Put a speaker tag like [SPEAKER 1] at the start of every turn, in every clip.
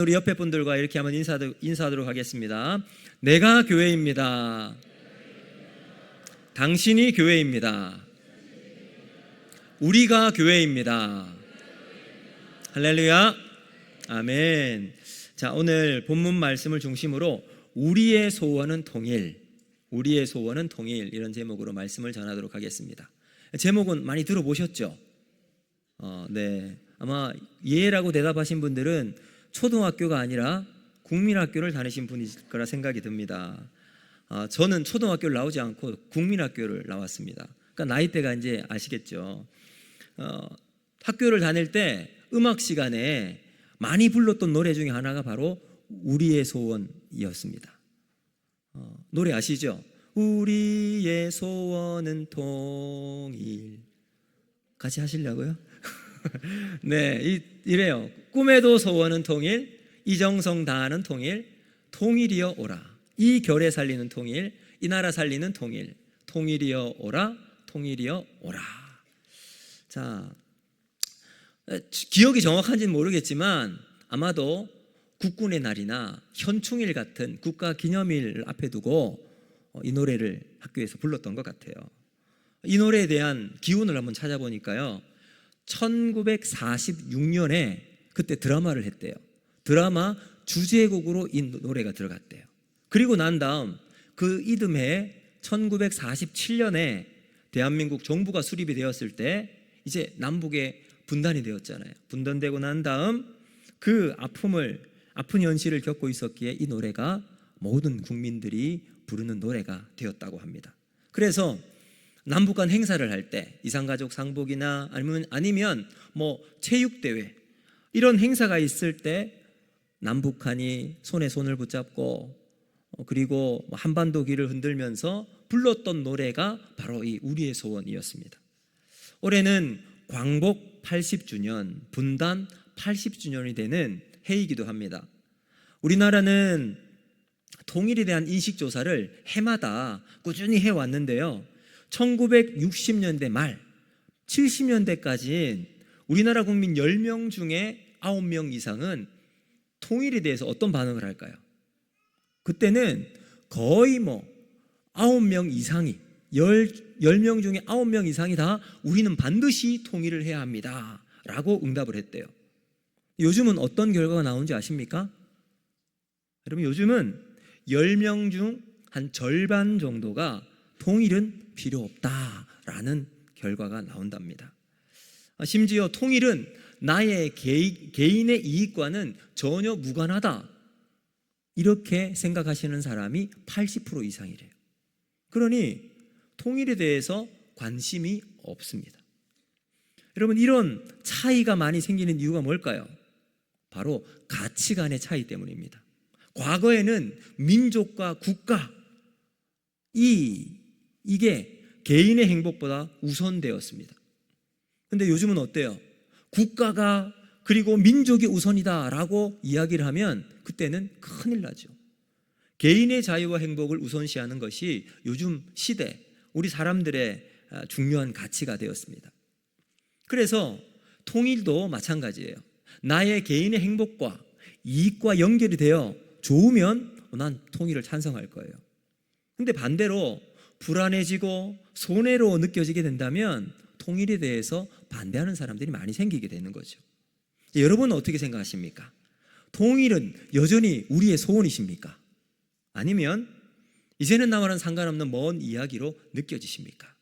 [SPEAKER 1] 우리 옆에 분들과 이렇게 한번 인사하도록 하겠습니다. 내가 교회입니다. 당신이 교회입니다. 우리가 교회입니다. 할렐루야. 아멘. 자, 오늘 본문 말씀을 중심으로 우리의 소원은 통일, 우리의 소원은 통일, 이런 제목으로 말씀을 전하도록 하겠습니다. 제목은 많이 들어보셨죠? 네. 아마 예라고 대답하신 분들은 초등학교가 아니라 국민학교를 다니신 분일 거라 생각이 듭니다. 저는 초등학교를 나오지 않고 국민학교를 나왔습니다. 그러니까 나이대가 이제 아시겠죠. 학교를 다닐 때 음악 시간에 많이 불렀던 노래 중에 하나가 바로 우리의 소원이었습니다. 노래 아시죠? 우리의 소원은 통일. 같이 하시려고요? 네, 이래요. 꿈에도 소원은 통일, 이정성 다하는 통일, 통일이여 오라. 이 결에 살리는 통일, 이 나라 살리는 통일, 통일이여 오라, 통일이여 오라. 자, 기억이 정확한지는 모르겠지만 아마도 국군의 날이나 현충일 같은 국가 기념일 앞에 두고 이 노래를 학교에서 불렀던 것 같아요. 이 노래에 대한 기운을 한번 찾아보니까요, 1946년에 그때 드라마를 했대요. 드라마 주제곡으로 이 노래가 들어갔대요. 그리고 난 다음 그 이듬해 1947년에 대한민국 정부가 수립이 되었을 때 이제 남북에 분단이 되었잖아요. 분단되고 난 다음 그 아픈 현실을 겪고 있었기에 이 노래가 모든 국민들이 부르는 노래가 되었다고 합니다. 그래서 남북 간 행사를 할 때 이산가족 상복이나 아니면 뭐 체육대회 이런 행사가 있을 때 남북한이 손에 손을 붙잡고 그리고 한반도 길을 흔들면서 불렀던 노래가 바로 이 우리의 소원이었습니다. 올해는 광복 80주년, 분단 80주년이 되는 해이기도 합니다. 우리나라는 통일에 대한 인식조사를 해마다 꾸준히 해왔는데요, 1960년대 말 70년대까지는 우리나라 국민 10명 중에 9명 이상은 통일에 대해서 어떤 반응을 할까요? 그때는 거의 9명 이상이 10명 중에 9명 이상이 다 우리는 반드시 통일을 해야 합니다 라고 응답을 했대요. 요즘은 어떤 결과가 나오는지 아십니까? 여러분, 요즘은 10명 중 한 절반 정도가 통일은 필요 없다라는 결과가 나온답니다. 심지어 통일은 나의 개인의 이익과는 전혀 무관하다, 이렇게 생각하시는 사람이 80% 이상이래요. 그러니 통일에 대해서 관심이 없습니다. 여러분, 이런 차이가 많이 생기는 이유가 뭘까요? 바로 가치관의 차이 때문입니다. 과거에는 민족과 국가, 이게 개인의 행복보다 우선되었습니다. 그런데 요즘은 어때요? 국가가 그리고 민족이 우선이다라고 이야기를 하면 그때는 큰일 나죠. 개인의 자유와 행복을 우선시하는 것이 요즘 시대 우리 사람들의 중요한 가치가 되었습니다. 그래서 통일도 마찬가지예요. 나의 개인의 행복과 이익과 연결이 되어 좋으면 난 통일을 찬성할 거예요. 근데 반대로 불안해지고 손해로 느껴지게 된다면 통일에 대해서 반대하는 사람들이 많이 생기게 되는 거죠. 여러분은 어떻게 생각하십니까? 통일은 여전히 우리의 소원이십니까? 아니면 이제는 나와는 상관없는 먼 이야기로 느껴지십니까?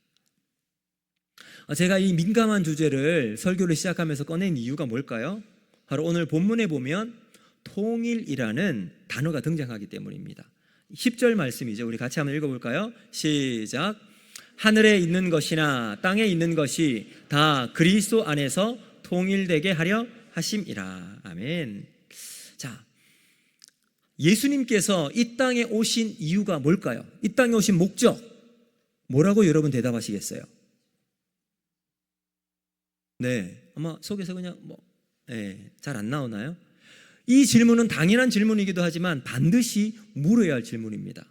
[SPEAKER 1] 제가 이 민감한 주제를 설교를 시작하면서 꺼낸 이유가 뭘까요? 바로 오늘 본문에 보면 통일이라는 단어가 등장하기 때문입니다. 10절 말씀이죠. 우리 같이 한번 읽어볼까요? 시작. 하늘에 있는 것이나 땅에 있는 것이 다 그리스도 안에서 통일되게 하려 하심이라. 아멘. 자, 예수님께서 이 땅에 오신 이유가 뭘까요? 이 땅에 오신 목적 뭐라고 여러분 대답하시겠어요? 네, 아마 속에서 그냥 잘 안 나오나요? 이 질문은 당연한 질문이기도 하지만 반드시 물어야 할 질문입니다.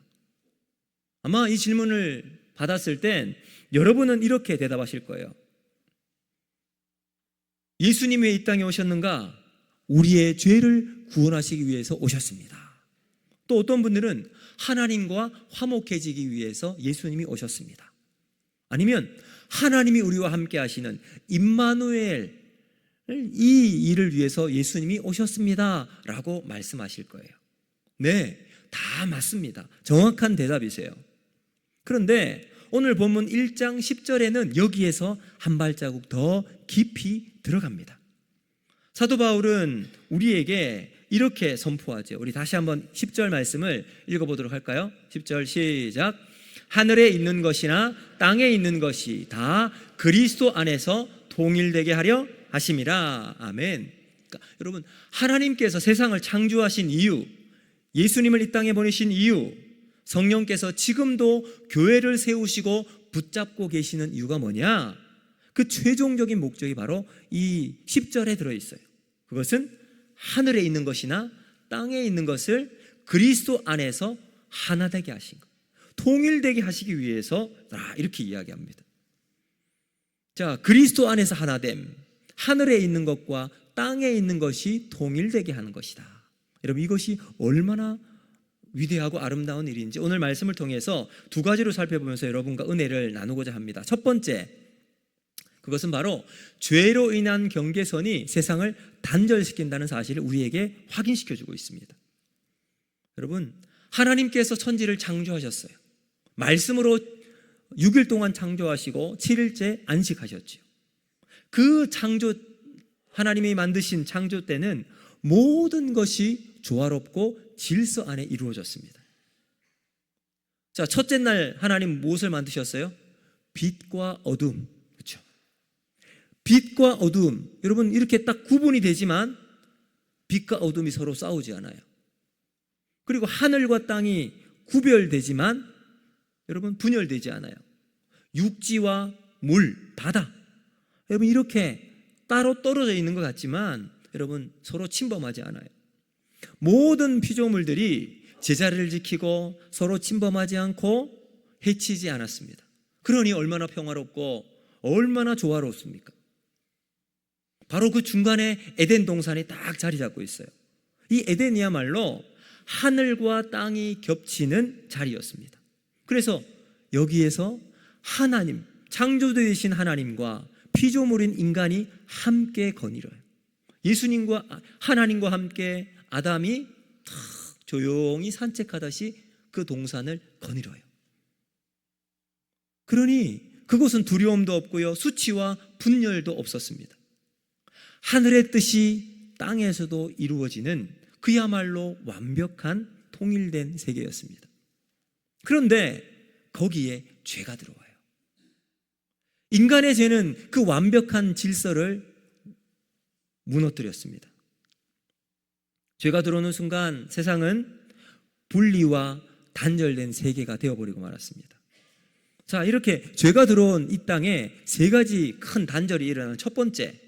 [SPEAKER 1] 아마 이 질문을 받았을 땐 여러분은 이렇게 대답하실 거예요. 예수님이 왜 이 땅에 오셨는가? 우리의 죄를 구원하시기 위해서 오셨습니다. 또 어떤 분들은 하나님과 화목해지기 위해서 예수님이 오셨습니다. 아니면 하나님이 우리와 함께 하시는 임마누엘, 이 일을 위해서 예수님이 오셨습니다 라고 말씀하실 거예요. 네, 다 맞습니다. 정확한 대답이세요. 그런데 오늘 본문 1장 10절에는 여기에서 한 발자국 더 깊이 들어갑니다. 사도 바울은 우리에게 이렇게 선포하죠. 우리 다시 한번 10절 말씀을 읽어보도록 할까요? 10절 시작. 하늘에 있는 것이나 땅에 있는 것이 다 그리스도 안에서 통일되게 하려 하심이라. 아멘. 그러니까 여러분, 하나님께서 세상을 창조하신 이유, 예수님을 이 땅에 보내신 이유, 성령께서 지금도 교회를 세우시고 붙잡고 계시는 이유가 뭐냐? 그 최종적인 목적이 바로 이 10절에 들어있어요. 그것은 하늘에 있는 것이나 땅에 있는 것을 그리스도 안에서 하나 되게 하신 것, 통일되게 하시기 위해서 이렇게 이야기합니다. 자, 그리스도 안에서 하나됨, 하늘에 있는 것과 땅에 있는 것이 통일되게 하는 것이다. 여러분, 이것이 얼마나 위대하고 아름다운 일인지 오늘 말씀을 통해서 두 가지로 살펴보면서 여러분과 은혜를 나누고자 합니다. 첫 번째, 그것은 바로 죄로 인한 경계선이 세상을 단절시킨다는 사실을 우리에게 확인시켜주고 있습니다. 여러분, 하나님께서 천지를 창조하셨어요. 말씀으로 6일 동안 창조하시고 7일째 안식하셨죠. 그 창조, 하나님이 만드신 창조 때는 모든 것이 조화롭고 질서 안에 이루어졌습니다. 자, 첫째 날 하나님 무엇을 만드셨어요? 빛과 어둠. 그렇죠? 빛과 어둠. 여러분, 이렇게 딱 구분이 되지만 빛과 어둠이 서로 싸우지 않아요. 그리고 하늘과 땅이 구별되지만 여러분, 분열되지 않아요. 육지와 물, 바다. 여러분, 이렇게 따로 떨어져 있는 것 같지만 여러분, 서로 침범하지 않아요. 모든 피조물들이 제자리를 지키고 서로 침범하지 않고 해치지 않았습니다. 그러니 얼마나 평화롭고 얼마나 조화롭습니까? 바로 그 중간에 에덴 동산이 딱 자리 잡고 있어요. 이 에덴이야말로 하늘과 땅이 겹치는 자리였습니다. 그래서 여기에서 하나님, 창조되신 하나님과 피조물인 인간이 함께 거닐어요. 예수님과 하나님과 함께 아담이 탁 조용히 산책하듯이 그 동산을 거닐어요. 그러니 그곳은 두려움도 없고요, 수치와 분열도 없었습니다. 하늘의 뜻이 땅에서도 이루어지는 그야말로 완벽한 통일된 세계였습니다. 그런데 거기에 죄가 들어와요. 인간의 죄는 그 완벽한 질서를 무너뜨렸습니다. 죄가 들어오는 순간 세상은 분리와 단절된 세계가 되어버리고 말았습니다. 자, 이렇게 죄가 들어온 이 땅에 세 가지 큰 단절이 일어나는 첫 번째,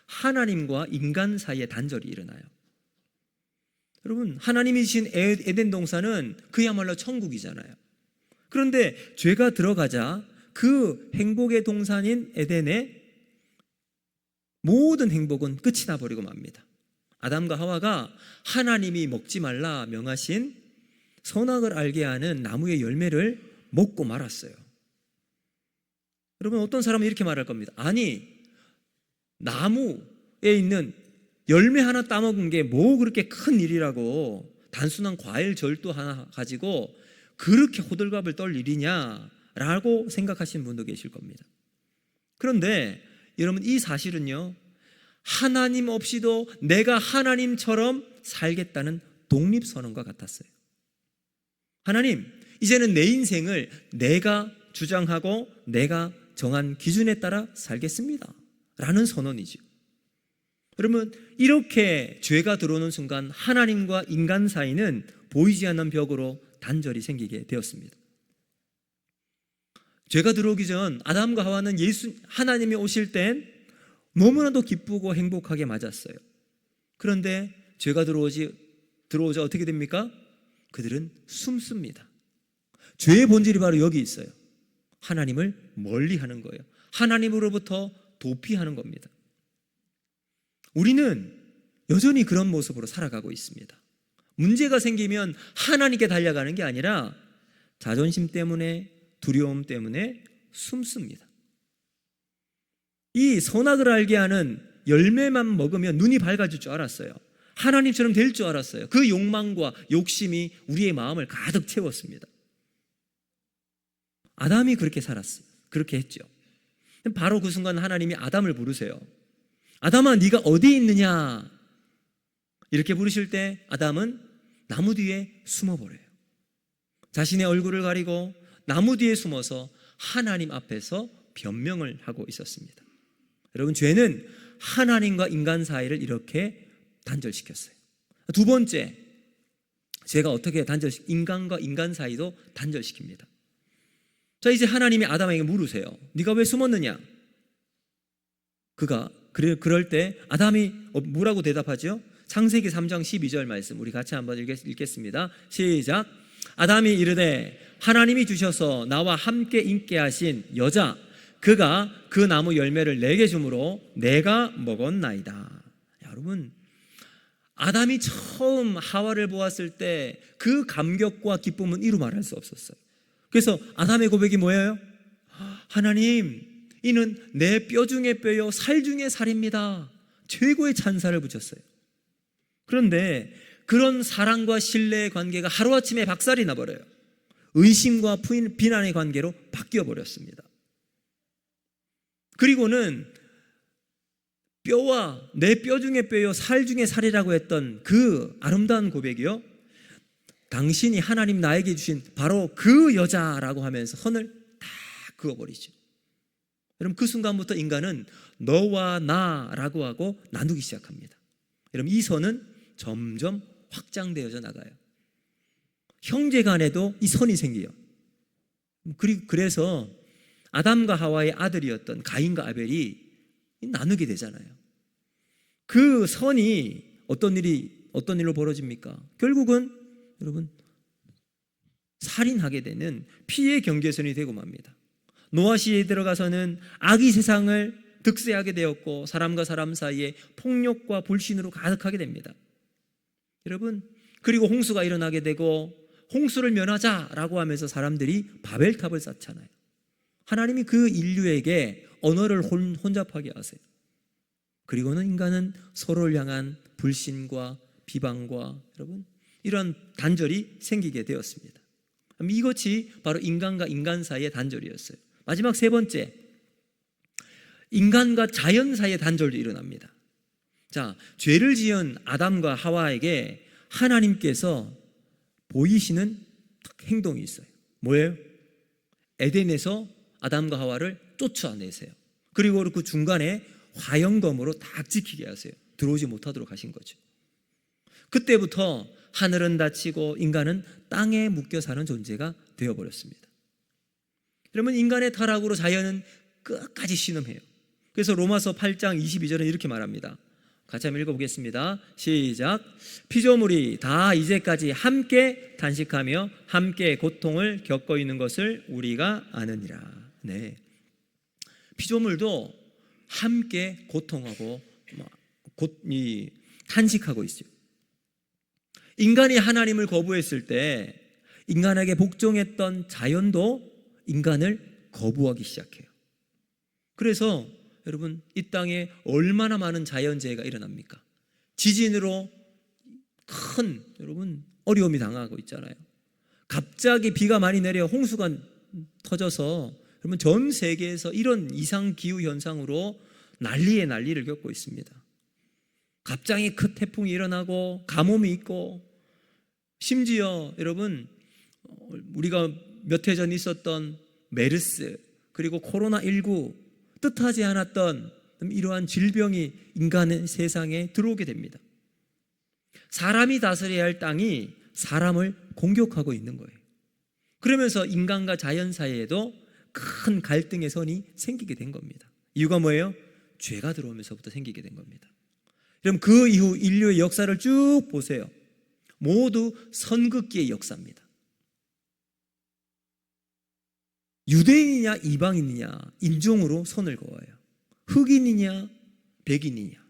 [SPEAKER 1] 하나님과 인간 사이의 단절이 일어나요. 여러분, 하나님이 주신 에덴 동산은 그야말로 천국이잖아요. 그런데 죄가 들어가자 그 행복의 동산인 에덴의 모든 행복은 끝이 나버리고 맙니다. 아담과 하와가 하나님이 먹지 말라 명하신 선악을 알게 하는 나무의 열매를 먹고 말았어요. 여러분, 어떤 사람은 이렇게 말할 겁니다. 아니, 나무에 있는 열매 하나 따먹은 게 뭐 그렇게 큰 일이라고, 단순한 과일 절도 하나 가지고 그렇게 호들갑을 떨 일이냐라고 생각하시는 분도 계실 겁니다. 그런데 여러분, 이 사실은요, 하나님 없이도 내가 하나님처럼 살겠다는 독립선언과 같았어요. 하나님, 이제는 내 인생을 내가 주장하고 내가 정한 기준에 따라 살겠습니다 라는 선언이죠. 여러분, 이렇게 죄가 들어오는 순간 하나님과 인간 사이는 보이지 않는 벽으로 단절이 생기게 되었습니다. 죄가 들어오기 전 아담과 하와는 하나님이 오실 땐 너무나도 기쁘고 행복하게 맞았어요. 그런데 죄가 들어오자 어떻게 됩니까? 그들은 숨습니다. 죄의 본질이 바로 여기 있어요. 하나님을 멀리하는 거예요. 하나님으로부터 도피하는 겁니다. 우리는 여전히 그런 모습으로 살아가고 있습니다. 문제가 생기면 하나님께 달려가는 게 아니라 자존심 때문에, 두려움 때문에 숨습니다. 이 선악을 알게 하는 열매만 먹으면 눈이 밝아질 줄 알았어요. 하나님처럼 될 줄 알았어요. 그 욕망과 욕심이 우리의 마음을 가득 채웠습니다. 아담이 그렇게 살았어요. 그렇게 했죠. 바로 그 순간 하나님이 아담을 부르세요. 아담아, 네가 어디에 있느냐? 이렇게 부르실 때 아담은 나무 뒤에 숨어버려요. 자신의 얼굴을 가리고 나무 뒤에 숨어서 하나님 앞에서 변명을 하고 있었습니다. 여러분, 죄는 하나님과 인간 사이를 이렇게 단절시켰어요. 두 번째, 죄가 어떻게 인간과 인간 사이도 단절시킵니다. 자, 이제 하나님이 아담에게 물으세요. 네가 왜 숨었느냐? 그럴 때 아담이 뭐라고 대답하죠? 창세기 3장 12절 말씀 우리 같이 한번 읽겠습니다. 시작. 아담이 이르되 하나님이 주셔서 나와 함께 있게 하신 여자 그가 그 나무 열매를 내게 주므로 내가 먹었나이다. 여러분, 아담이 처음 하와를 보았을 때 그 감격과 기쁨은 이루 말할 수 없었어요. 그래서 아담의 고백이 뭐예요? 하나님, 이는 내 뼈 중에 뼈요 살 중에 살입니다. 최고의 찬사를 붙였어요. 그런데 그런 사랑과 신뢰의 관계가 하루아침에 박살이 나버려요. 의심과 비난의 관계로 바뀌어 버렸습니다. 그리고는 뼈와 내 뼈 중에 뼈요 살 중에 살이라고 했던 그 아름다운 고백이요, 당신이 하나님 나에게 주신 바로 그 여자라고 하면서 선을 다 그어버리죠. 여러분, 그 순간부터 인간은 너와 나라고 하고 나누기 시작합니다. 여러분, 이 선은 점점 확장되어져 나가요. 형제 간에도 이 선이 생겨요. 그래서 아담과 하와의 아들이었던 가인과 아벨이 나누게 되잖아요. 그 선이 어떤 일로 벌어집니까? 결국은 여러분, 살인하게 되는 피해 경계선이 되고 맙니다. 노아 시대에 들어가서는 악이 세상을 득세하게 되었고 사람과 사람 사이에 폭력과 불신으로 가득하게 됩니다. 여러분, 그리고 홍수가 일어나게 되고 홍수를 면하자라고 하면서 사람들이 바벨탑을 쌓잖아요. 하나님이 그 인류에게 언어를 혼잡하게 하세요. 그리고는 인간은 서로를 향한 불신과 비방과 여러분, 이런 단절이 생기게 되었습니다. 이것이 바로 인간과 인간 사이의 단절이었어요. 마지막 세 번째, 인간과 자연 사이의 단절도 일어납니다. 자, 죄를 지은 아담과 하와에게 하나님께서 보이시는 행동이 있어요. 뭐예요? 에덴에서 아담과 하와를 쫓아내세요. 그리고 그 중간에 화영검으로 딱 지키게 하세요. 들어오지 못하도록 하신 거죠. 그때부터 하늘은 닫히고 인간은 땅에 묶여 사는 존재가 되어버렸습니다. 여러분, 인간의 타락으로 자연은 끝까지 신음해요. 그래서 로마서 8장 22절은 이렇게 말합니다. 같이 한번 읽어보겠습니다. 시작. 피조물이 다 이제까지 함께 탄식하며 함께 고통을 겪고 있는 것을 우리가 아느니라. 네, 피조물도 함께 고통하고 탄식하고 있어요. 인간이 하나님을 거부했을 때 인간에게 복종했던 자연도 인간을 거부하기 시작해요. 그래서 여러분, 이 땅에 얼마나 많은 자연재해가 일어납니까? 지진으로 큰 여러분 어려움이 당하고 있잖아요. 갑자기 비가 많이 내려 홍수가 터져서 여러분 전 세계에서 이런 이상 기후 현상으로 난리를 겪고 있습니다. 갑자기 큰 태풍이 일어나고 가뭄이 있고, 심지어 여러분 우리가 몇 해 전 있었던 메르스 그리고 코로나19 뜻하지 않았던 이러한 질병이 인간의 세상에 들어오게 됩니다. 사람이 다스려야 할 땅이 사람을 공격하고 있는 거예요. 그러면서 인간과 자연 사이에도 큰 갈등의 선이 생기게 된 겁니다. 이유가 뭐예요? 죄가 들어오면서부터 생기게 된 겁니다. 그럼 그 이후 인류의 역사를 쭉 보세요. 모두 선긋기의 역사입니다. 유대인이냐 이방인이냐 인종으로 선을 그어요. 흑인이냐 백인이냐.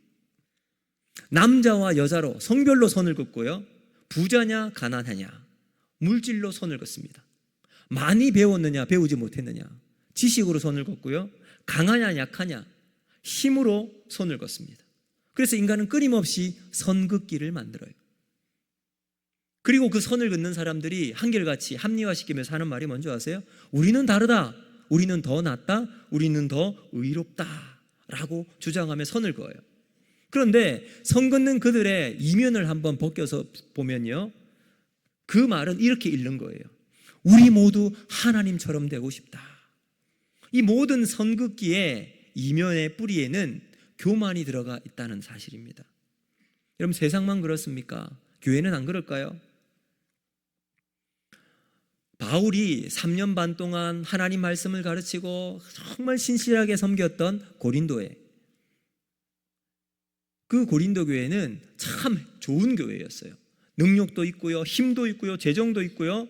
[SPEAKER 1] 남자와 여자로 성별로 선을 긋고요. 부자냐 가난하냐 물질로 선을 긋습니다. 많이 배웠느냐 배우지 못했느냐 지식으로 선을 긋고요. 강하냐 약하냐 힘으로 선을 긋습니다. 그래서 인간은 끊임없이 선긋기를 만들어요. 그리고 그 선을 긋는 사람들이 한결같이 합리화시키면서 하는 말이 뭔지 아세요? 우리는 다르다, 우리는 더 낫다, 우리는 더 의롭다 라고 주장하며 선을 그어요. 그런데 선 긋는 그들의 이면을 한번 벗겨서 보면요, 그 말은 이렇게 읽는 거예요. 우리 모두 하나님처럼 되고 싶다. 이 모든 선긋기의 이면의 뿌리에는 교만이 들어가 있다는 사실입니다. 여러분, 세상만 그렇습니까? 교회는 안 그럴까요? 바울이 3년 반 동안 하나님 말씀을 가르치고 정말 신실하게 섬겼던 고린도에, 그 고린도 교회는 참 좋은 교회였어요. 능력도 있고요, 힘도 있고요, 재정도 있고요,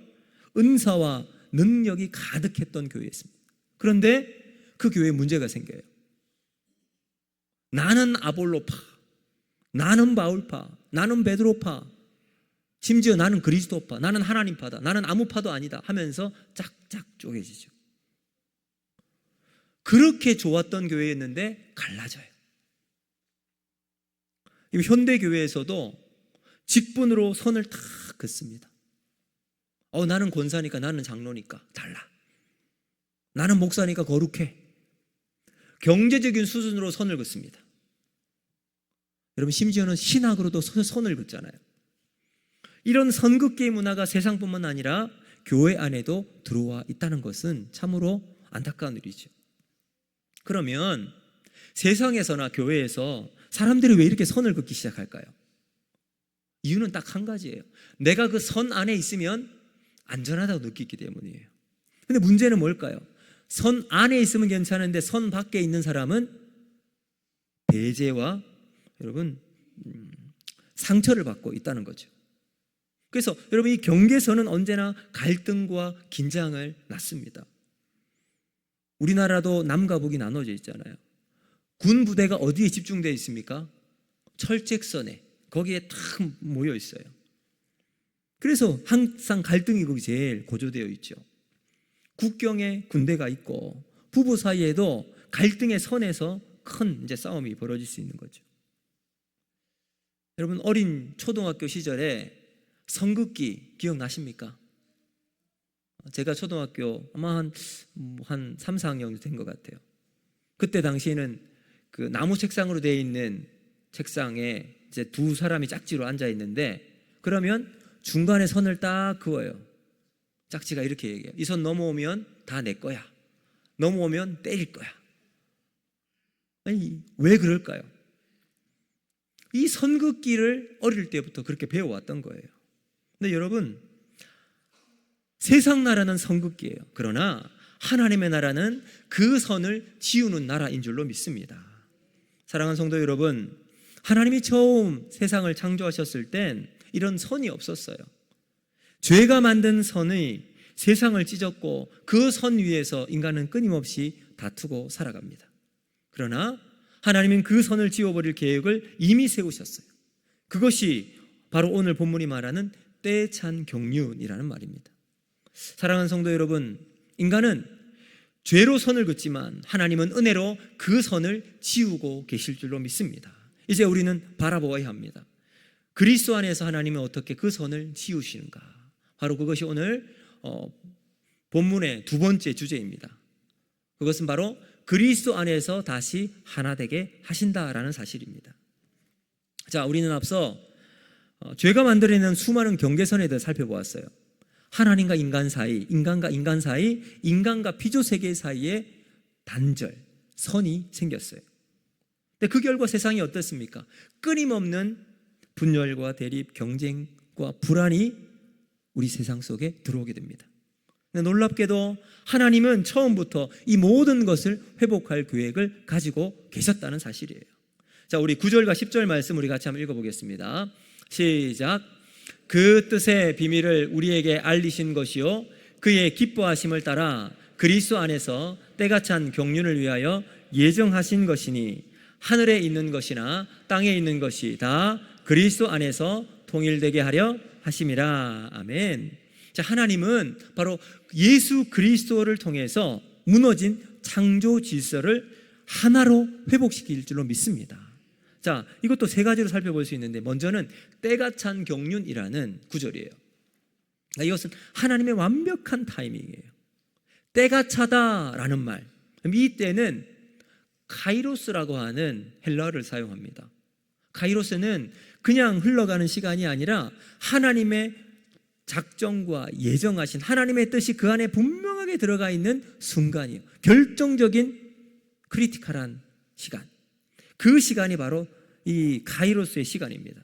[SPEAKER 1] 은사와 능력이 가득했던 교회였습니다. 그런데 그 교회에 문제가 생겨요. 나는 아볼로파, 나는 바울파, 나는 베드로파, 심지어 나는 그리스도파, 나는 하나님파다, 나는 아무 파도 아니다 하면서 짝짝 쪼개지죠. 그렇게 좋았던 교회였는데 갈라져요. 현대교회에서도 직분으로 선을 다 긋습니다. 나는 권사니까, 나는 장로니까 달라, 나는 목사니까 거룩해. 경제적인 수준으로 선을 긋습니다. 여러분, 심지어는 신학으로도 선을 긋잖아요. 이런 선긋기의 문화가 세상뿐만 아니라 교회 안에도 들어와 있다는 것은 참으로 안타까운 일이죠. 그러면 세상에서나 교회에서 사람들이 왜 이렇게 선을 긋기 시작할까요? 이유는 딱 한 가지예요. 내가 그 선 안에 있으면 안전하다고 느끼기 때문이에요. 근데 문제는 뭘까요? 선 안에 있으면 괜찮은데 선 밖에 있는 사람은 배제와 여러분 상처를 받고 있다는 거죠. 그래서 여러분, 이 경계선은 언제나 갈등과 긴장을 낳습니다. 우리나라도 남과 북이 나눠져 있잖아요. 군 부대가 어디에 집중되어 있습니까? 철책선에, 거기에 딱 모여 있어요. 그래서 항상 갈등이 거기 제일 고조되어 있죠. 국경에 군대가 있고 부부 사이에도 갈등의 선에서 큰 이제 싸움이 벌어질 수 있는 거죠. 여러분, 어린 초등학교 시절에 선긋기 기억나십니까? 제가 초등학교 아마 한 3, 4학년 된 것 같아요. 그때 당시에는 그 나무 책상으로 되어 있는 책상에 이제 두 사람이 짝지로 앉아 있는데, 그러면 중간에 선을 딱 그어요. 짝지가 이렇게 얘기해요. 이 선 넘어오면 다 내 거야. 넘어오면 때릴 거야. 아니, 왜 그럴까요? 이 선긋기를 어릴 때부터 그렇게 배워왔던 거예요. 근데 여러분, 세상 나라는 선긋기예요. 그러나 하나님의 나라는 그 선을 지우는 나라인 줄로 믿습니다. 사랑하는 성도 여러분, 하나님이 처음 세상을 창조하셨을 땐 이런 선이 없었어요. 죄가 만든 선이 세상을 찢었고 그 선 위에서 인간은 끊임없이 다투고 살아갑니다. 그러나 하나님은 그 선을 지워버릴 계획을 이미 세우셨어요. 그것이 바로 오늘 본문이 말하는 때찬 경륜이라는 말입니다. 사랑하는 성도 여러분, 인간은 죄로 선을 긋지만 하나님은 은혜로 그 선을 지우고 계실 줄로 믿습니다. 이제 우리는 바라보아야 합니다. 그리스도 안에서 하나님은 어떻게 그 선을 지우시는가? 바로 그것이 오늘 본문의 두 번째 주제입니다. 그것은 바로 그리스도 안에서 다시 하나 되게 하신다라는 사실입니다. 자, 우리는 앞서 죄가 만들어내는 수많은 경계선에 대해 살펴보았어요. 하나님과 인간 사이, 인간과 인간 사이, 인간과 피조세계 사이에 단절, 선이 생겼어요. 근데 그 결과 세상이 어떻습니까? 끊임없는 분열과 대립, 경쟁과 불안이 우리 세상 속에 들어오게 됩니다. 근데 놀랍게도 하나님은 처음부터 이 모든 것을 회복할 계획을 가지고 계셨다는 사실이에요. 자, 우리 9절과 10절 말씀 우리 같이 한번 읽어보겠습니다. 시작. 그 뜻의 비밀을 우리에게 알리신 것이요 그의 기뻐하심을 따라 그리스도 안에서 때가 찬 경륜을 위하여 예정하신 것이니 하늘에 있는 것이나 땅에 있는 것이 다 그리스도 안에서 통일되게 하려 하심이라. 아멘. 자, 하나님은 바로 예수 그리스도를 통해서 무너진 창조 질서를 하나로 회복시킬 줄로 믿습니다. 자, 이것도 세 가지로 살펴볼 수 있는데, 먼저는 때가 찬 경륜이라는 구절이에요. 이것은 하나님의 완벽한 타이밍이에요. 때가 차다라는 말, 이 때는 카이로스라고 하는 헬라어를 사용합니다. 카이로스는 그냥 흘러가는 시간이 아니라 하나님의 작정과 예정하신 하나님의 뜻이 그 안에 분명하게 들어가 있는 순간이에요. 결정적인 크리티컬한 시간, 그 시간이 바로 이 카이로스의 시간입니다.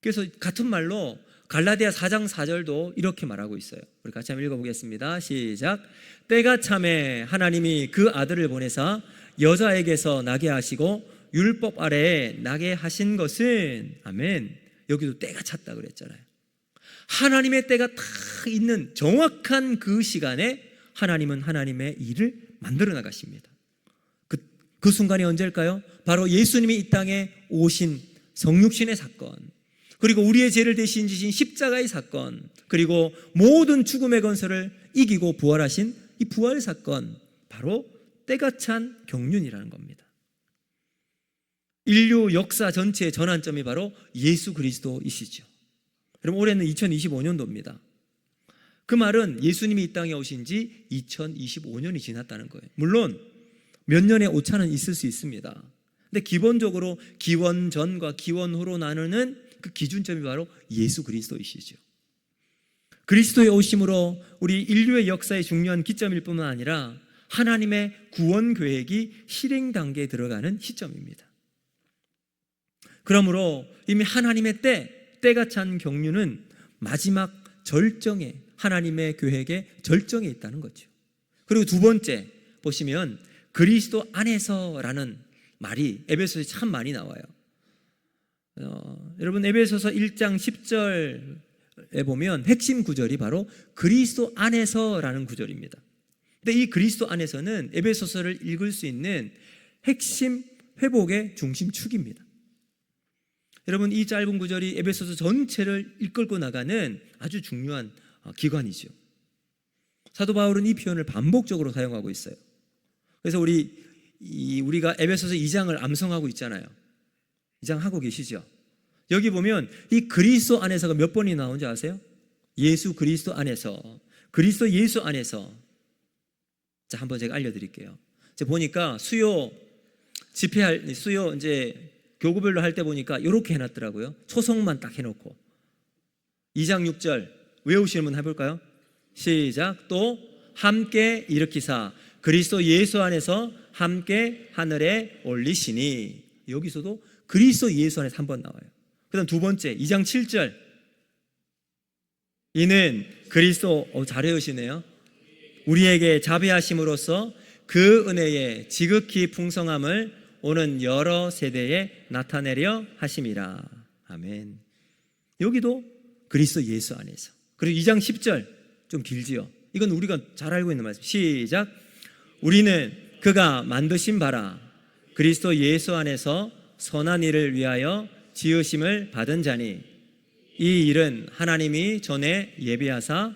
[SPEAKER 1] 그래서 같은 말로 갈라디아 4장 4절도 이렇게 말하고 있어요. 우리 같이 한번 읽어보겠습니다. 시작. 때가 참에 하나님이 그 아들을 보내사 여자에게서 나게 하시고 율법 아래에 나게 하신 것은, 아멘. 여기도 때가 찼다 그랬잖아요. 하나님의 때가 다 있는 정확한 그 시간에 하나님은 하나님의 일을 만들어 나가십니다. 그 순간이 언제일까요? 바로 예수님이 이 땅에 오신 성육신의 사건, 그리고 우리의 죄를 대신 지신 십자가의 사건, 그리고 모든 죽음의 건설을 이기고 부활하신 이 부활 사건, 바로 때가 찬 경륜이라는 겁니다. 인류 역사 전체의 전환점이 바로 예수 그리스도이시죠. 여러분, 올해는 2025년도입니다. 그 말은 예수님이 이 땅에 오신 지 2025년이 지났다는 거예요. 물론 몇 년의 오차는 있을 수 있습니다. 근데 기본적으로 기원 전과 기원 후로 나누는 그 기준점이 바로 예수 그리스도이시죠. 그리스도의 오심으로 우리 인류의 역사의 중요한 기점일 뿐만 아니라 하나님의 구원 계획이 실행 단계에 들어가는 시점입니다. 그러므로 이미 하나님의 때가 찬 경륜은 마지막 절정에, 하나님의 계획의 절정에 있다는 거죠. 그리고 두 번째 보시면 그리스도 안에서라는 말이 에베소서에 참 많이 나와요. 여러분, 에베소서 1장 10절에 보면 핵심 구절이 바로 그리스도 안에서라는 구절입니다. 근데 이 그리스도 안에서는 에베소서를 읽을 수 있는 핵심 회복의 중심축입니다. 여러분, 이 짧은 구절이 에베소서 전체를 이끌고 나가는 아주 중요한 기관이죠. 사도 바울은 이 표현을 반복적으로 사용하고 있어요. 그래서 우리가 에베소서 2장을 암송하고 있잖아요. 2장 하고 계시죠? 여기 보면 이 그리스도 안에서가 몇 번이 나오는지 아세요? 예수 그리스도 안에서, 그리스도 예수 안에서. 자, 한번 제가 알려드릴게요. 제가 보니까 수요 이제 교구별로 할 때 보니까 이렇게 해놨더라고요. 초성만 딱 해놓고 2장 6절 외우시는 분 해볼까요? 시작. 또 함께 일으키사 그리스도 예수 안에서 함께 하늘에 올리시니. 여기서도 그리스도 예수 안에서 한 번 나와요. 그 다음 두 번째 2장 7절 이는 그리스도, 잘 외우시네요. 우리에게 자비하심으로써 그 은혜의 지극히 풍성함을 오는 여러 세대에 나타내려 하심이라. 아멘. 여기도 그리스도 예수 안에서. 그리고 2장 10절 좀 길지요. 이건 우리가 잘 알고 있는 말씀. 시작. 우리는 그가 만드신 바라 그리스도 예수 안에서 선한 일을 위하여 지으심을 받은 자니 이 일은 하나님이 전에 예비하사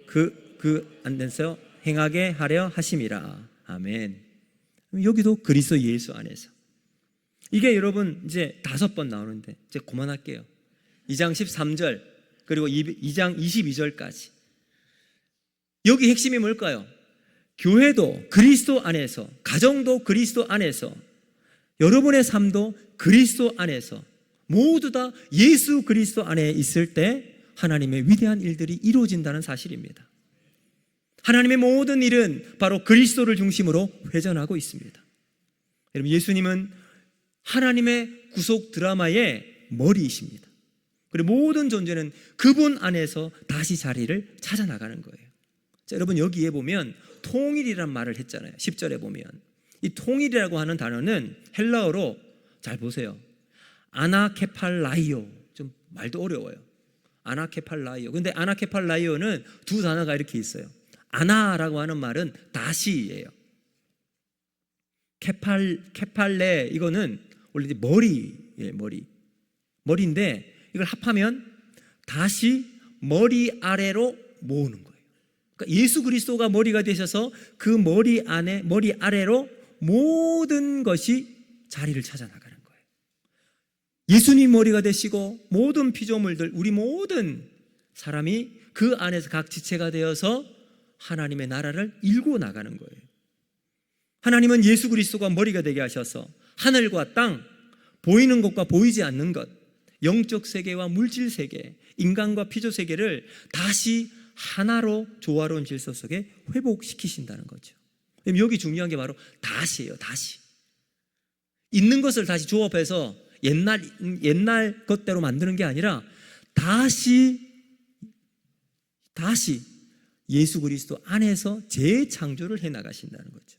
[SPEAKER 1] 그 안에서 행하게 하려 하심이라. 아멘. 여기도 그리스도 예수 안에서. 이게 여러분 이제 5번 나오는데 이제 그만할게요. 2장 13절 그리고 2장 22절까지. 여기 핵심이 뭘까요? 교회도 그리스도 안에서, 가정도 그리스도 안에서, 여러분의 삶도 그리스도 안에서, 모두 다 예수 그리스도 안에 있을 때 하나님의 위대한 일들이 이루어진다는 사실입니다. 하나님의 모든 일은 바로 그리스도를 중심으로 회전하고 있습니다. 여러분, 예수님은 하나님의 구속 드라마의 머리이십니다. 그리고 모든 존재는 그분 안에서 다시 자리를 찾아 나가는 거예요. 자, 여러분, 여기에 보면 통일이란 말을 했잖아요. 10절에 보면 이 통일이라고 하는 단어는 헬라어로, 잘 보세요, 아나케팔라이오. 좀 말도 어려워요. 아나케팔라이오. 근데 아나케팔라이오는 두 단어가 이렇게 있어요. 아나라고 하는 말은 다시예요. 케팔레, 이거는 원래 이제 머리인데 이걸 합하면 다시 머리 아래로 모으는 거예요. 그러니까 예수 그리스도가 머리가 되셔서 그 머리 아래로 모든 것이 자리를 찾아 나가는 거예요. 예수님 머리가 되시고 모든 피조물들, 우리 모든 사람이 그 안에서 각 지체가 되어서 하나님의 나라를 일구어 나가는 거예요. 하나님은 예수 그리스도가 머리가 되게 하셔서 하늘과 땅, 보이는 것과 보이지 않는 것, 영적 세계와 물질 세계, 인간과 피조 세계를 다시 하나로 조화로운 질서 속에 회복시키신다는 거죠. 여기 중요한 게 바로 다시예요. 다시 있는 것을 다시 조합해서 옛날 것대로 만드는 게 아니라 다시 예수 그리스도 안에서 재창조를 해나가신다는 거죠.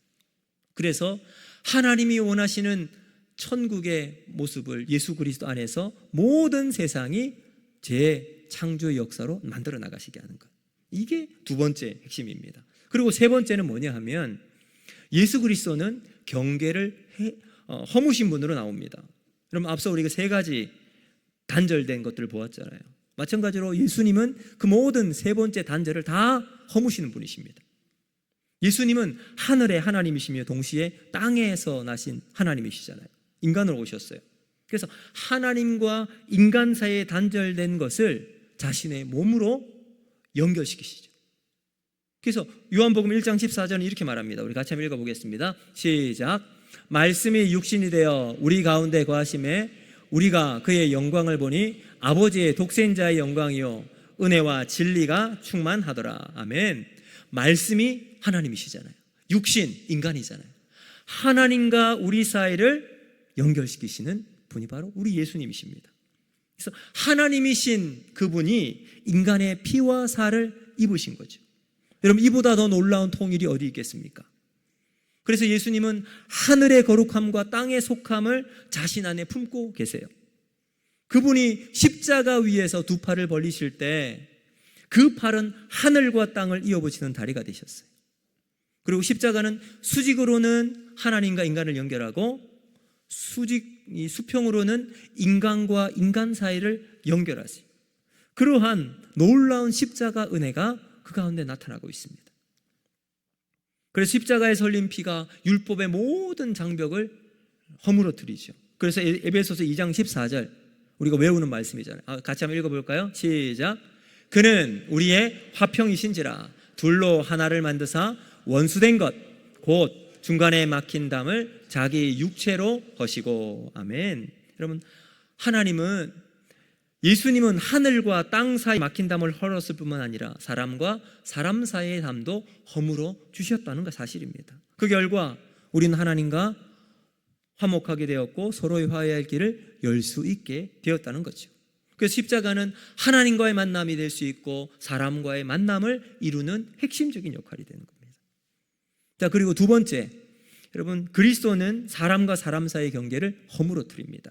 [SPEAKER 1] 그래서 하나님이 원하시는 천국의 모습을 예수 그리스도 안에서 모든 세상이 재창조의 역사로 만들어 나가시게 하는 것, 이게 두 번째 핵심입니다. 그리고 세 번째는 뭐냐 하면 예수 그리스도는 경계를 허무신 분으로 나옵니다. 그럼 앞서 우리가 세 가지 단절된 것들을 보았잖아요. 마찬가지로 예수님은 그 모든 세 번째 단절을 다 허무시는 분이십니다. 예수님은 하늘의 하나님이시며 동시에 땅에서 나신 하나님이시잖아요. 인간으로 오셨어요. 그래서 하나님과 인간 사이에 단절된 것을 자신의 몸으로 연결시키시죠. 그래서 요한복음 1장 14절은 이렇게 말합니다. 우리 같이 한번 읽어보겠습니다. 시작. 말씀이 육신이 되어 우리 가운데 거하심에 우리가 그의 영광을 보니 아버지의 독생자의 영광이요 은혜와 진리가 충만하더라. 아멘. 말씀이 하나님이시잖아요. 육신, 인간이잖아요. 하나님과 우리 사이를 연결시키시는 분이 바로 우리 예수님이십니다. 그래서 하나님이신 그분이 인간의 피와 살을 입으신 거죠. 여러분, 이보다 더 놀라운 통일이 어디 있겠습니까? 그래서 예수님은 하늘의 거룩함과 땅의 속함을 자신 안에 품고 계세요. 그분이 십자가 위에서 두 팔을 벌리실 때 그 팔은 하늘과 땅을 이어붙이는 다리가 되셨어요. 그리고 십자가는 수직으로는 하나님과 인간을 연결하고 수평으로는 인간과 인간 사이를 연결하세요. 그러한 놀라운 십자가 은혜가 그 가운데 나타나고 있습니다. 그래서 십자가에 설린 피가 율법의 모든 장벽을 허물어뜨리죠. 그래서 에베소서 2장 14절 우리가 외우는 말씀이잖아요. 같이 한번 읽어볼까요? 시작. 그는 우리의 화평이신지라 둘로 하나를 만드사 원수된 것 곧 중간에 막힌 담을 자기 육체로 허시고. 아멘. 여러분, 예수님은 하늘과 땅 사이 막힌 담을 헐었을 뿐만 아니라 사람과 사람 사이의 담도 허물어 주셨다는 거 사실입니다. 그 결과 우리는 하나님과 화목하게 되었고 서로의 화해할 길을 열 수 있게 되었다는 거죠. 그래서 십자가는 하나님과의 만남이 될 수 있고 사람과의 만남을 이루는 핵심적인 역할이 되는 겁니다. 자, 그리고 두 번째, 여러분, 그리스도는 사람과 사람 사이의 경계를 허물어뜨립니다.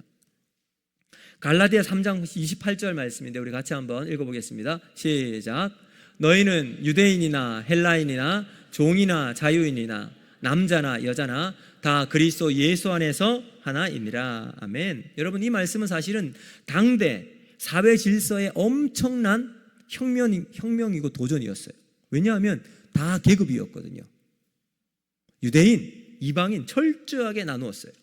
[SPEAKER 1] 갈라디아 3장 28절 말씀인데 우리 같이 한번 읽어보겠습니다. 시작. 너희는 유대인이나 헬라인이나 종이나 자유인이나 남자나 여자나 다 그리스도 예수 안에서 하나입니다. 아멘. 여러분, 이 말씀은 사실은 당대 사회 질서의 엄청난 혁명이고 도전이었어요. 왜냐하면 다 계급이었거든요. 유대인, 이방인 철저하게 나누었어요.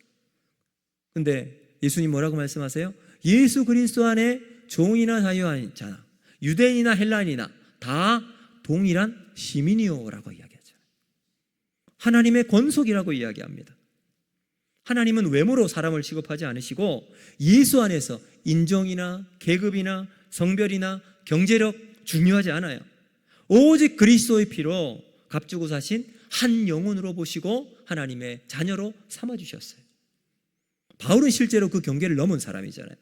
[SPEAKER 1] 근데 예수님 뭐라고 말씀하세요? 예수 그리스도 안에 종이나 자유인이나 유대인이나 헬라인이나 다 동일한 시민이요라고 이야기하죠. 하나님의 권속이라고 이야기합니다. 하나님은 외모로 사람을 취급하지 않으시고 예수 안에서 인종이나 계급이나 성별이나 경제력 중요하지 않아요. 오직 그리스도의 피로 값주고 사신 한 영혼으로 보시고 하나님의 자녀로 삼아주셨어요. 바울은 실제로 그 경계를 넘은 사람이잖아요.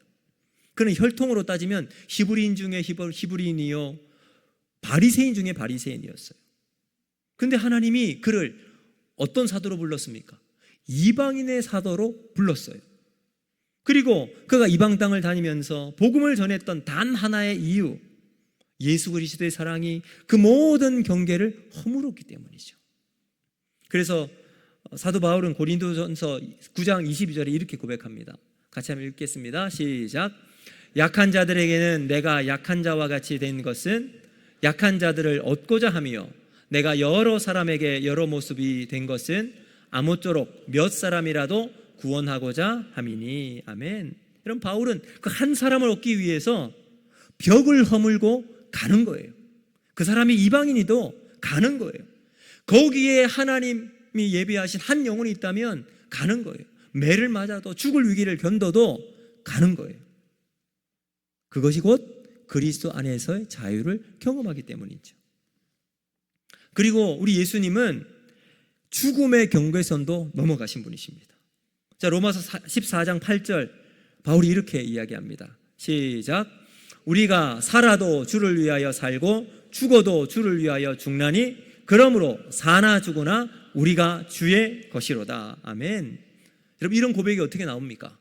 [SPEAKER 1] 그는 혈통으로 따지면 히브리인 중에 히브리인이요 바리새인 중에 바리새인이었어요. 근데 하나님이 그를 어떤 사도로 불렀습니까? 이방인의 사도로 불렀어요. 그리고 그가 이방 땅을 다니면서 복음을 전했던 단 하나의 이유, 예수 그리스도의 사랑이 그 모든 경계를 허물었기 때문이죠. 그래서 사도 바울은 고린도전서 9장 22절에 이렇게 고백합니다. 같이 한번 읽겠습니다. 시작. 약한 자들에게는 내가 약한 자와 같이 된 것은 약한 자들을 얻고자 하며 내가 여러 사람에게 여러 모습이 된 것은 아무쪼록 몇 사람이라도 구원하고자 함이니. 아멘. 여러분, 바울은 그 한 사람을 얻기 위해서 벽을 허물고 가는 거예요. 그 사람이 이방인이도 가는 거예요. 거기에 하나님이 예비하신 한 영혼이 있다면 가는 거예요. 매를 맞아도 죽을 위기를 견뎌도 가는 거예요. 그것이 곧 그리스도 안에서의 자유를 경험하기 때문이죠. 그리고 우리 예수님은 죽음의 경계선도 넘어가신 분이십니다. 자, 로마서 14장 8절 바울이 이렇게 이야기합니다. 시작. 우리가 살아도 주를 위하여 살고 죽어도 주를 위하여 죽나니 그러므로 사나 죽으나 우리가 주의 것이로다. 아멘. 여러분, 이런 고백이 어떻게 나옵니까?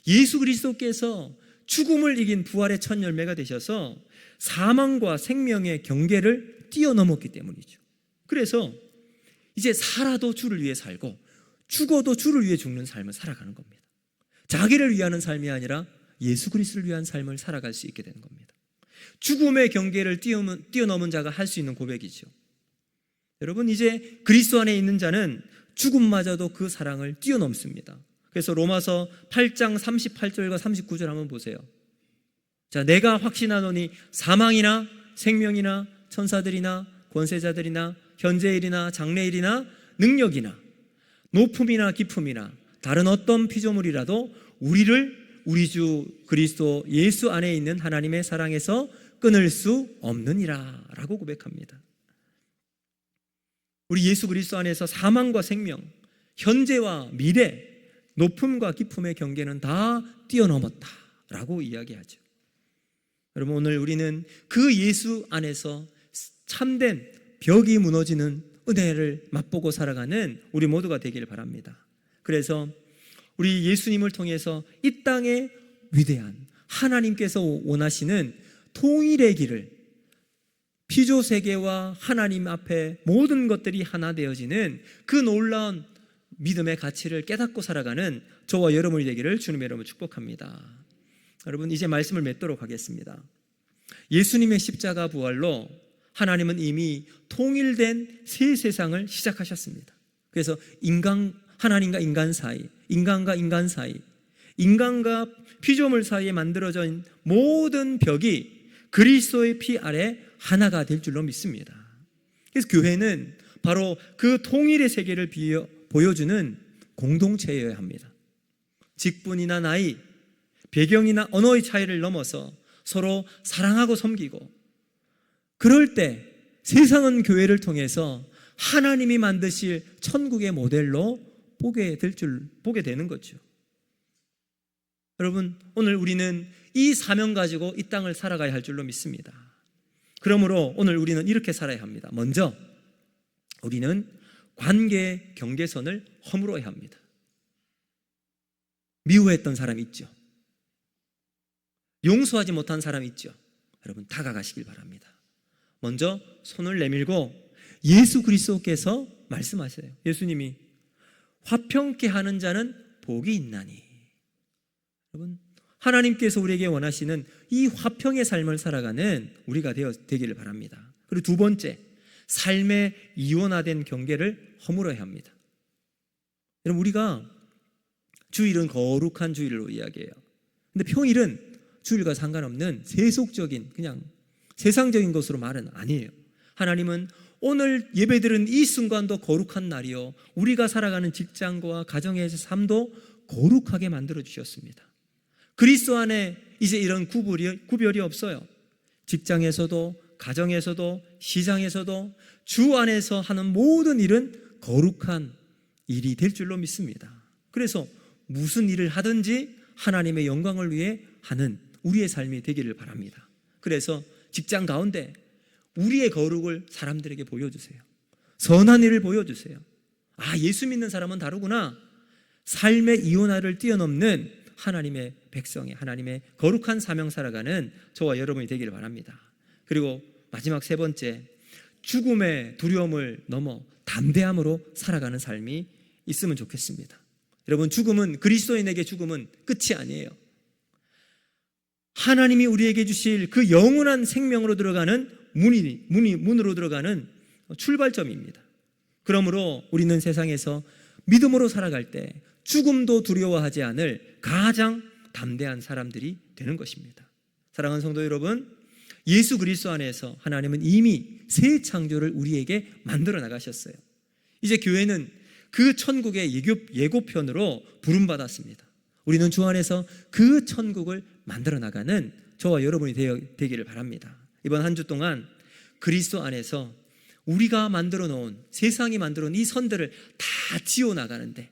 [SPEAKER 1] 예수 그리스도께서 죽음을 이긴 부활의 첫 열매가 되셔서 사망과 생명의 경계를 뛰어넘었기 때문이죠. 그래서 이제 살아도 주를 위해 살고 죽어도 주를 위해 죽는 삶을 살아가는 겁니다. 자기를 위하는 삶이 아니라 예수 그리스도를 위한 삶을 살아갈 수 있게 되는 겁니다. 죽음의 경계를 뛰어넘은 자가 할 수 있는 고백이죠. 여러분, 이제 그리스도 안에 있는 자는 죽음마저도 그 사랑을 뛰어넘습니다. 그래서 로마서 8장 38절과 39절 한번 보세요. 자, 내가 확신하노니 사망이나 생명이나 천사들이나 권세자들이나 현재일이나 장래일이나 능력이나 높음이나 깊음이나 다른 어떤 피조물이라도 우리를 우리 주 그리스도 예수 안에 있는 하나님의 사랑에서 끊을 수 없느니라 라고 고백합니다. 우리 예수 그리스도 안에서 사망과 생명, 현재와 미래, 높음과 깊음의 경계는 다 뛰어넘었다 라고 이야기하죠. 여러분, 오늘 우리는 그 예수 안에서 참된 벽이 무너지는 은혜를 맛보고 살아가는 우리 모두가 되기를 바랍니다. 그래서 우리 예수님을 통해서 이 땅의 위대한 하나님께서 원하시는 통일의 길을, 피조세계와 하나님 앞에 모든 것들이 하나 되어지는 그 놀라운 믿음의 가치를 깨닫고 살아가는 저와 여러분이 되기를 주님의 이름으로 축복합니다. 여러분, 이제 말씀을 맺도록 하겠습니다. 예수님의 십자가 부활로 하나님은 이미 통일된 새 세상을 시작하셨습니다. 그래서 하나님과 인간 사이, 인간과 인간 사이, 인간과 피조물 사이에 만들어진 모든 벽이 그리스도의 피 아래 하나가 될 줄로 믿습니다. 그래서 교회는 바로 그 통일의 세계를 보여주는 공동체여야 합니다. 직분이나 나이, 배경이나 언어의 차이를 넘어서 서로 사랑하고 섬기고, 그럴 때 세상은 교회를 통해서 하나님이 만드실 천국의 모델로 보게 되는 거죠. 여러분, 오늘 우리는 이 사명 가지고 이 땅을 살아가야 할 줄로 믿습니다. 그러므로 오늘 우리는 이렇게 살아야 합니다. 먼저 우리는 관계 경계선을 허물어야 합니다. 미워했던 사람 있죠. 용서하지 못한 사람 있죠. 여러분, 다가가시길 바랍니다. 먼저 손을 내밀고 예수 그리스도께서 말씀하세요. 예수님이 화평케 하는 자는 복이 있나니. 여러분, 하나님께서 우리에게 원하시는 이 화평의 삶을 살아가는 우리가 되기를 바랍니다. 그리고 두 번째, 삶의 이원화된 경계를 허물어야 합니다. 여러분, 우리가 주일은 거룩한 주일로 이야기해요. 근데 평일은 주일과 상관없는 세속적인, 그냥 세상적인 것으로 말은 아니에요. 하나님은 오늘 예배드린 이 순간도 거룩한 날이요, 우리가 살아가는 직장과 가정에서 삶도 거룩하게 만들어 주셨습니다. 그리스도 안에 이제 이런 구별이 없어요. 직장에서도, 가정에서도, 시장에서도 주 안에서 하는 모든 일은 거룩한 일이 될 줄로 믿습니다. 그래서 무슨 일을 하든지 하나님의 영광을 위해 하는 우리의 삶이 되기를 바랍니다. 그래서 직장 가운데 우리의 거룩을 사람들에게 보여주세요. 선한 일을 보여주세요. 아, 예수 믿는 사람은 다르구나. 삶의 이원화를 뛰어넘는 하나님의 백성의, 하나님의 거룩한 사명 살아가는 저와 여러분이 되기를 바랍니다. 그리고 마지막 세 번째, 죽음의 두려움을 넘어 담대함으로 살아가는 삶이 있으면 좋겠습니다. 여러분, 죽음은, 그리스도인에게 죽음은 끝이 아니에요. 하나님이 우리에게 주실 그 영원한 생명으로 들어가는 문으로 들어가는 출발점입니다. 그러므로 우리는 세상에서 믿음으로 살아갈 때 죽음도 두려워하지 않을 가장 담대한 사람들이 되는 것입니다. 사랑하는 성도 여러분, 예수 그리스도 안에서 하나님은 이미 새 창조를 우리에게 만들어 나가셨어요. 이제 교회는 그 천국의 예고편으로 부름받았습니다. 우리는 주 안에서 그 천국을 만들어 나가는 저와 여러분이 되기를 바랍니다. 이번 한 주 동안 그리스도 안에서 우리가 만들어 놓은, 세상이 만들어 놓은 이 선들을 다 지어 나가는데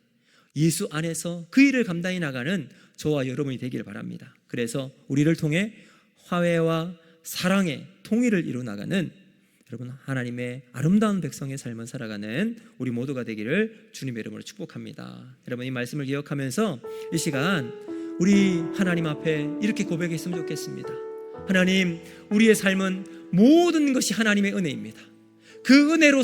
[SPEAKER 1] 예수 안에서 그 일을 감당해 나가는 저와 여러분이 되기를 바랍니다. 그래서 우리를 통해 화해와 사랑의 통일을 이루어 나가는 여러분, 하나님의 아름다운 백성의 삶을 살아가는 우리 모두가 되기를 주님의 이름으로 축복합니다. 여러분, 이 말씀을 기억하면서 이 시간 우리 하나님 앞에 이렇게 고백했으면 좋겠습니다. 하나님, 우리의 삶은 모든 것이 하나님의 은혜입니다. 그 은혜로